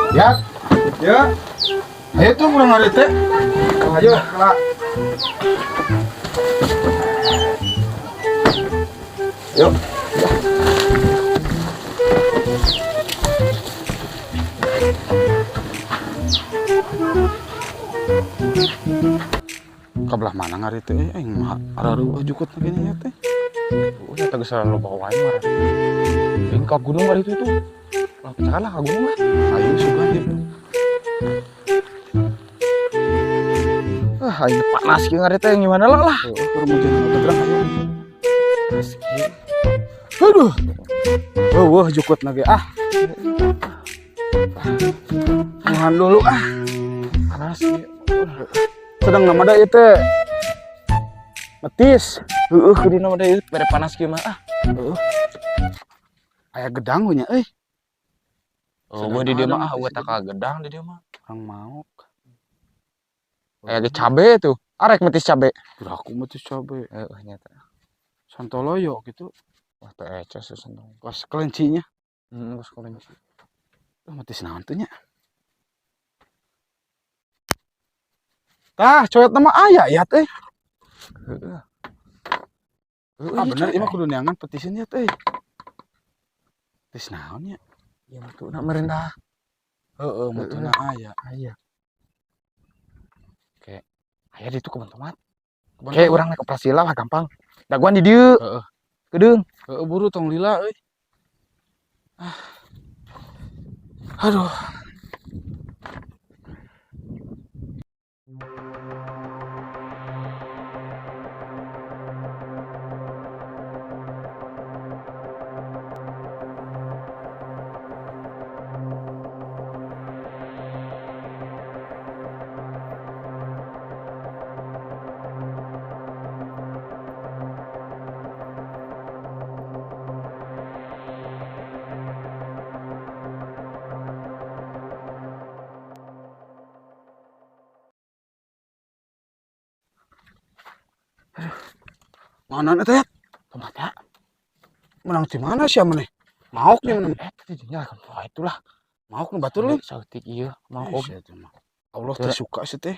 Ya, ya. Ayo tuh kurang hari teh. Ayo, Kak. Yuk. Kabelah mana ngari teh? Ada ruah jukut begini ya teh. Ya tegas selalu bawain marah. Ini ke gunung hari itu tuh. Lah pecahlah ke gunung lah. Ayo suka dia. Ini panas ki ngari teh gimana lah. Kurang hujan terang ayo. Panas ki. Aduh. Wah jukut lagi Tahan dulu Panas ki. Sedang nama da itu metis. Kudu nama deui bere panas ki mah Aya gedang nya Oh, gua di dia mah gua tak gedang di dia mah. Orang mau. Aya ge cabe tuh. Arek metis cabe. Udah aku metis cabe. Nyata. Santoloyo gitu. Wah, teh ecos sesendong. Pas kelencinya. Pas kelinci. Metis naon tuh nya? Tah, coyot nama aya ya teh. Heeh. Bener ieu mah kudu neangan petisin ya teh. Petis naon nya? Ya mutuna merendah. Heeh, mutuna aya. Oke. Aya di itu kebun tomat. Oke, urang naik operasi lah gampang. Daguan di dieu. Heeh. Kedeung. Heeh, buru tong lila euy. Aduh. Mana nih teh? Tomatnya. Menang di mana sih mana? Mauk nih menang. Tidinya kan itulah. Mauk nih batur lu. Sautik ieu mau Allah teh suka sih teh.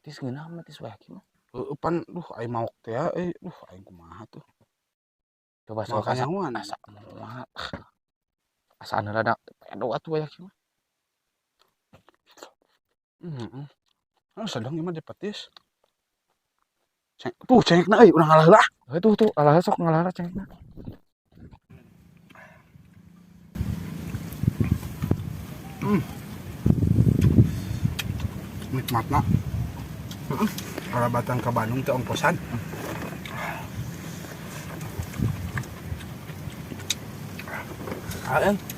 metis geunah metis wae mah. Pan aing mauk teh aing kumaha tuh. Coba sok asa anu rada pedo atuh wae mah. Sedang ieu mah dipetis. Tuh cengkna euy urang ngalah. Tuh alah sok ngalah cengkna. Nikmatna. Karabatan ke Bandung teh ongkosan.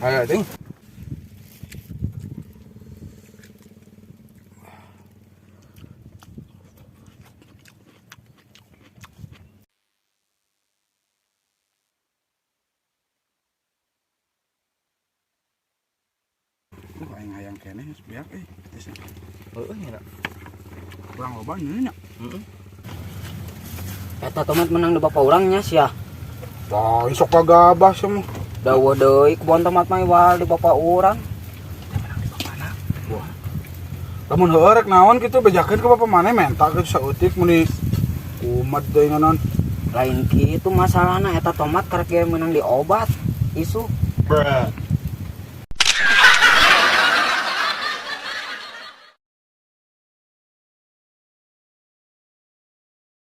Ayo ting. Aing hayang keneh geus biak petisna. Heueuh nya. Kurang loba nya. Eta tomat menang di bapak urangnya sia. Wah, sok kagabah semua. Dawa deui kebon tomat mah wal di bapak urang. Wah. Lamun heueuh rek naon kitu bejakeun ke bapa maneh menta kitu sautik muni kumat deui nganon. Lain kitu masalahna eta tomat karek ge menang di obat isu.